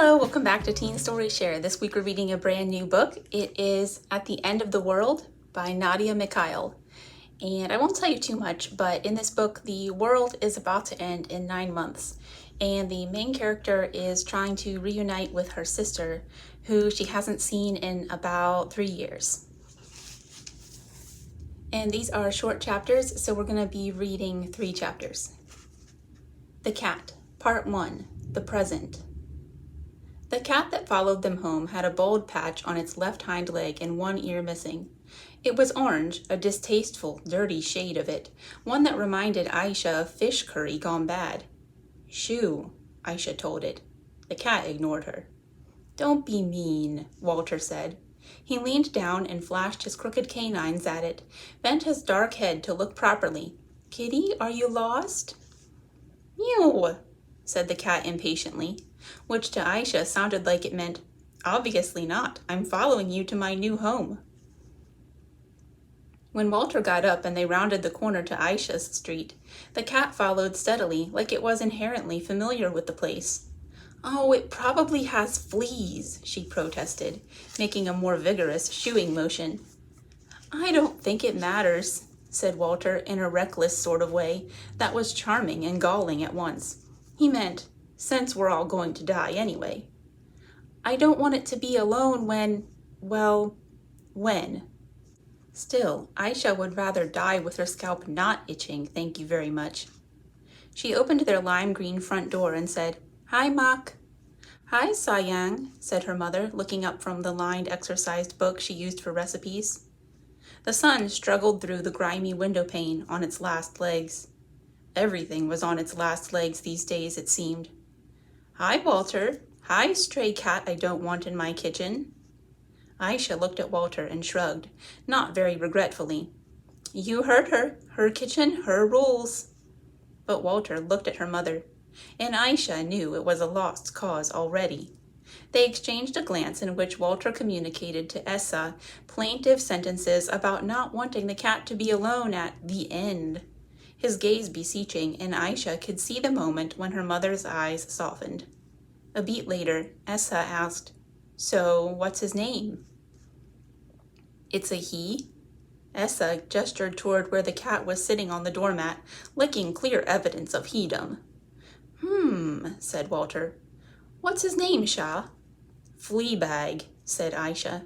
Hello, welcome back to Teen Story Share. This week we're reading a brand new book. It is At the End of the World by Nadia Mikhail. And I won't tell you too much, but in this book, the world is about to end in 9 months. And the main character is trying to reunite with her sister, who she hasn't seen in about 3 years. And these are short chapters, so we're going to be reading 3 chapters. The Cat, Part 1, The Present. The cat that followed them home had a bald patch on its left hind leg and one ear missing. It was orange, a distasteful, dirty shade of it, one that reminded Aisha of fish curry gone bad. "Shoo," Aisha told it. The cat ignored her. "Don't be mean," Walter said. He leaned down and flashed his crooked canines at it, bent his dark head to look properly. "Kitty, are you lost?" "Meow," said the cat impatiently, which to Aisha sounded like it meant, "Obviously not. I'm following you to my new home." When Walter got up and they rounded the corner to Aisha's street, the cat followed steadily, like it was inherently familiar with the place. "Oh, it probably has fleas," she protested, making a more vigorous shooing motion. "I don't think it matters," said Walter in a reckless sort of way that was charming and galling at once. He meant, since we're all going to die anyway. "I don't want it to be alone when. Still, Aisha would rather die with her scalp not itching, thank you very much. She opened their lime green front door and said, "Hi, Mak." "Hi, Sayang," said her mother, looking up from the lined exercise book she used for recipes. The sun struggled through the grimy window pane on its last legs. Everything was on its last legs these days, it seemed. "Hi, Walter. Hi, stray cat I don't want in my kitchen." Aisha looked at Walter and shrugged, not very regretfully. "You heard her. Her kitchen, her rules." But Walter looked at her mother, and Aisha knew it was a lost cause already. They exchanged a glance in which Walter communicated to Essa plaintive sentences about not wanting the cat to be alone at the end. His gaze beseeching, and Aisha could see the moment when her mother's eyes softened. A beat later, Essa asked, "So, what's his name?" "It's a he?" Essa gestured toward where the cat was sitting on the doormat, licking clear evidence of he-dom. Said Walter. "What's his name, Shah?" "Fleabag," said Aisha.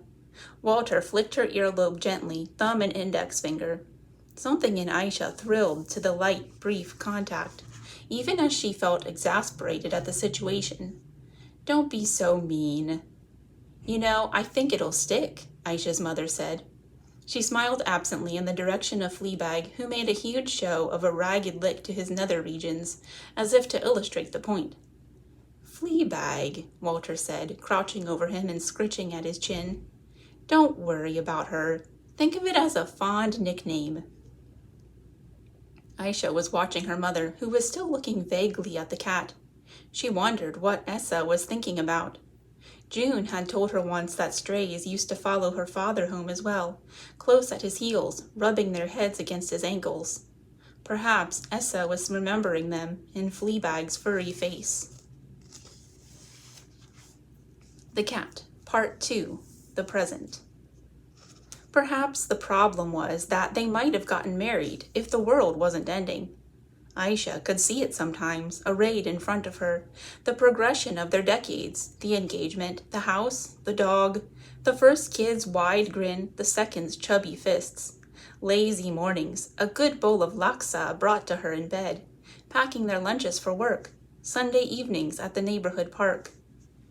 Walter flicked her earlobe gently, thumb and index finger. Something in Aisha thrilled to the light, brief contact, even as she felt exasperated at the situation. "Don't be so mean." "You know, I think it'll stick," Aisha's mother said. She smiled absently in the direction of Fleabag, who made a huge show of a ragged lick to his nether regions, as if to illustrate the point. "Fleabag," Walter said, crouching over him and scritching at his chin. "Don't worry about her. Think of it as a fond nickname." Aisha was watching her mother, who was still looking vaguely at the cat. She wondered what Essa was thinking about. June had told her once that strays used to follow her father home as well, close at his heels, rubbing their heads against his ankles. Perhaps Essa was remembering them in Fleabag's furry face. The Cat, Part 2, The Present. Perhaps the problem was that they might have gotten married if the world wasn't ending. Aisha could see it sometimes, arrayed in front of her, the progression of their decades, the engagement, the house, the dog, the first kid's wide grin, the second's chubby fists. Lazy mornings, a good bowl of laksa brought to her in bed, packing their lunches for work, Sunday evenings at the neighborhood park.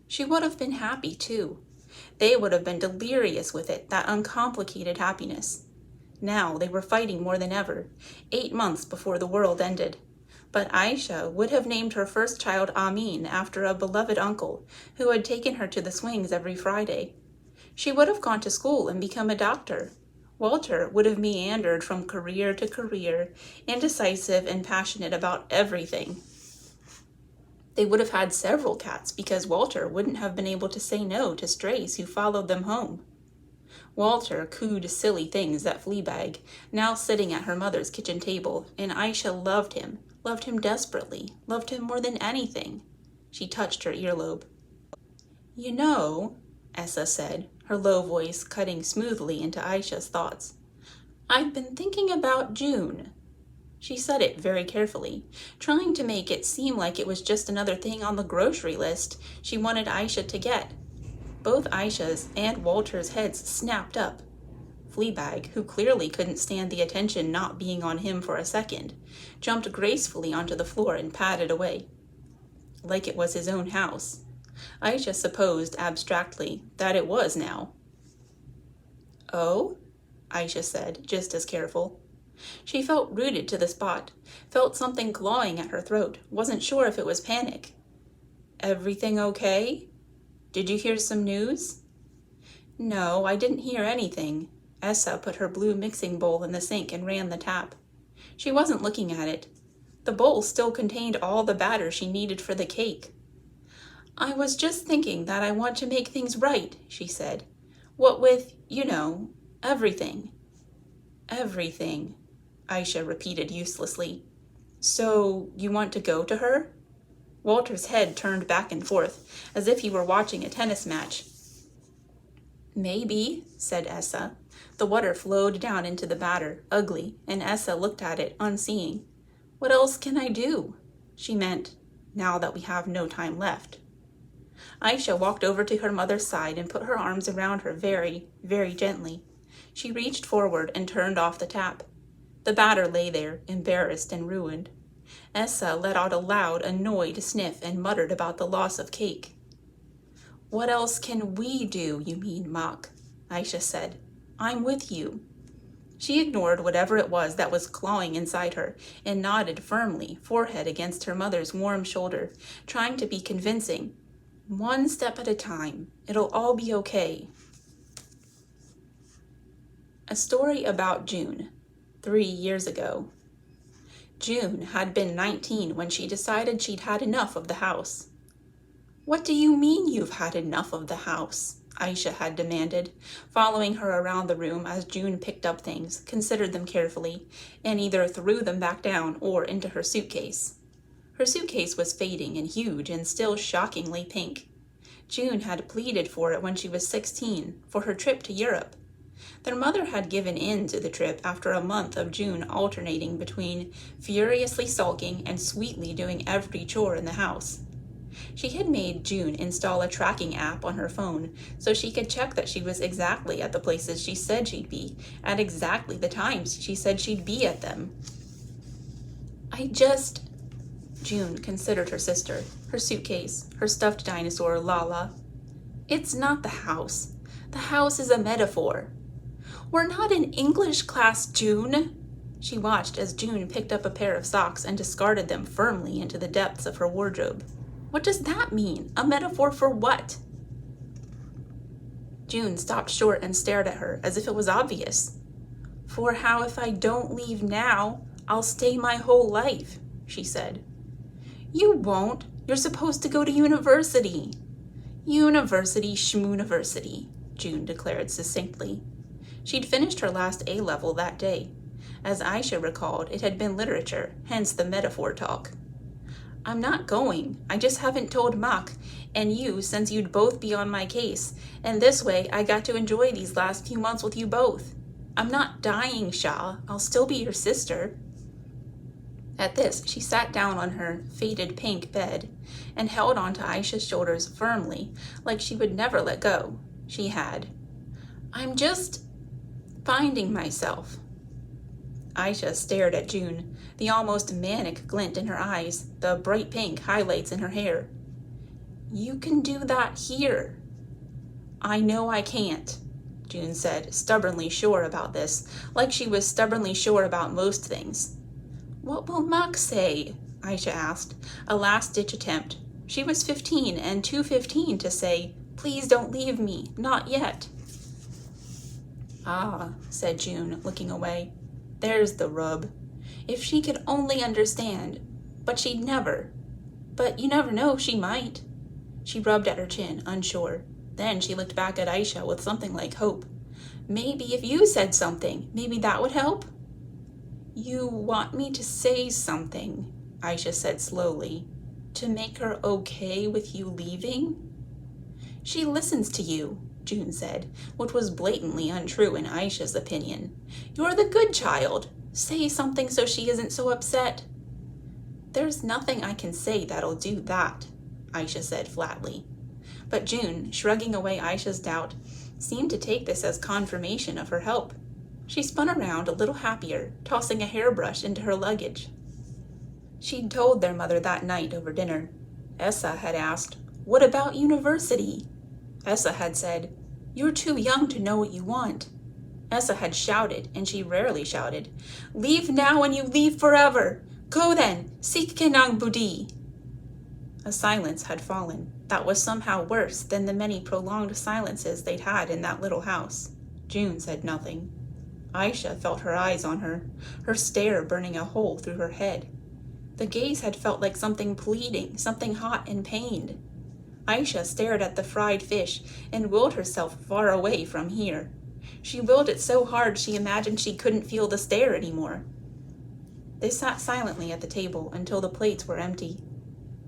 She would have been happy, too. They would have been delirious with it, that uncomplicated happiness. Now they were fighting more than ever, 8 months before the world ended. But Aisha would have named her first child Amin after a beloved uncle who had taken her to the swings every Friday. She would have gone to school and become a doctor. Walter would have meandered from career to career, indecisive and passionate about everything. They would have had several cats because Walter wouldn't have been able to say no to strays who followed them home. Walter cooed silly things at Fleabag, now sitting at her mother's kitchen table, and Aisha loved him desperately, loved him more than anything. She touched her earlobe. You know, Essa said, her low voice cutting smoothly into Aisha's thoughts. I've been thinking about June. She said it very carefully, trying to make it seem like it was just another thing on the grocery list she wanted Aisha to get. Both Aisha's and Walter's heads snapped up. Fleabag, who clearly couldn't stand the attention not being on him for a second, jumped gracefully onto the floor and padded away. Like it was his own house. Aisha supposed abstractly that it was now. Oh? Aisha said, just as careful. She felt rooted to the spot, felt something clawing at her throat, wasn't sure if it was panic. Everything okay? Did you hear some news? No, I didn't hear anything. Essa put her blue mixing bowl in the sink and ran the tap. She wasn't looking at it. The bowl still contained all the batter she needed for the cake. I was just thinking that I want to make things right, she said. What with, everything. Everything, Aisha repeated uselessly. So, you want to go to her? Walter's head turned back and forth, as if he were watching a tennis match. Maybe, said Essa. The water flowed down into the batter, ugly, and Essa looked at it, unseeing. What else can I do? She meant, now that we have no time left. Aisha walked over to her mother's side and put her arms around her very, very gently. She reached forward and turned off the tap. The batter lay there, embarrassed and ruined. Essa let out a loud, annoyed sniff and muttered about the loss of cake. What else can we do, you mean, Mock? Aisha said. I'm with you. She ignored whatever it was that was clawing inside her and nodded firmly, forehead against her mother's warm shoulder, trying to be convincing. One step at a time. It'll all be okay. A story about June, 3 years ago. June had been 19 when she decided she'd had enough of the house. What do you mean you've had enough of the house? Aisha had demanded, following her around the room as June picked up things, considered them carefully, and either threw them back down or into her suitcase. Her suitcase was fading and huge and still shockingly pink. June had pleaded for it when she was 16, for her trip to Europe. Their mother had given in to the trip after a month of June alternating between furiously sulking and sweetly doing every chore in the house. She had made June install a tracking app on her phone so she could check that she was exactly at the places she said she'd be, at exactly the times she said she'd be at them. June considered her sister, her suitcase, her stuffed dinosaur, Lala. It's not the house. The house is a metaphor. We're not in English class, June. She watched as June picked up a pair of socks and discarded them firmly into the depths of her wardrobe. What does that mean? A metaphor for what? June stopped short and stared at her as if it was obvious. For how if I don't leave now, I'll stay my whole life, she said. You won't. You're supposed to go to university. University schmooniversity, June declared succinctly. She'd finished her last A-level that day. As Aisha recalled, it had been literature, hence the metaphor talk. I'm not going. I just haven't told Mock and you since you'd both be on my case, and this way I got to enjoy these last few months with you both. I'm not dying, Shah. I'll still be your sister. At this, she sat down on her faded pink bed and held onto Aisha's shoulders firmly, like she would never let go. She had. I'm just finding myself. Aisha stared at June, the almost manic glint in her eyes, the bright pink highlights in her hair. You can do that here. I know I can't, June said, stubbornly sure about this, like she was stubbornly sure about most things. What will Mock say? Aisha asked, a last-ditch attempt. She was 15 and too 15 to say, please don't leave me, not yet. Ah, said June, looking away. There's the rub. If she could only understand. But she'd never. But you never know, she might. She rubbed at her chin, unsure. Then she looked back at Aisha with something like hope. Maybe if you said something, maybe that would help? You want me to say something, Aisha said slowly, to make her okay with you leaving? She listens to you, June said, which was blatantly untrue in Aisha's opinion. You're the good child. Say something so she isn't so upset. There's nothing I can say that'll do that, Aisha said flatly. But June, shrugging away Aisha's doubt, seemed to take this as confirmation of her help. She spun around a little happier, tossing a hairbrush into her luggage. She'd told their mother that night over dinner. Essa had asked, "What about university?" Essa had said, "You're too young to know what you want." Essa had shouted, and she rarely shouted, "Leave now and you leave forever! Go then, seek Kenang Budi!" A silence had fallen that was somehow worse than the many prolonged silences they'd had in that little house. June said nothing. Aisha felt her eyes on her, her stare burning a hole through her head. The gaze had felt like something pleading, something hot and pained. Aisha stared at the fried fish and willed herself far away from here. She willed it so hard she imagined she couldn't feel the stare anymore. They sat silently at the table until the plates were empty.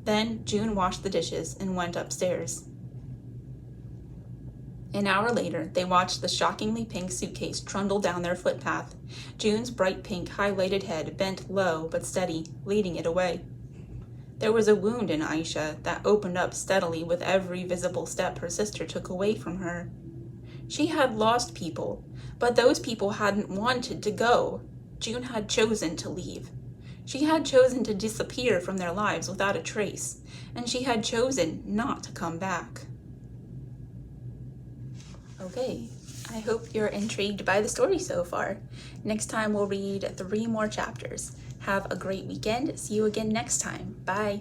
Then June washed the dishes and went upstairs. An hour later, they watched the shockingly pink suitcase trundle down their footpath, June's bright pink highlighted head bent low but steady, leading it away. There was a wound in Aisha that opened up steadily with every visible step her sister took away from her. She had lost people, but those people hadn't wanted to go. June had chosen to leave. She had chosen to disappear from their lives without a trace, and she had chosen not to come back. Okay, I hope you're intrigued by the story so far. Next time we'll read 3 more chapters. Have a great weekend. See you again next time. Bye.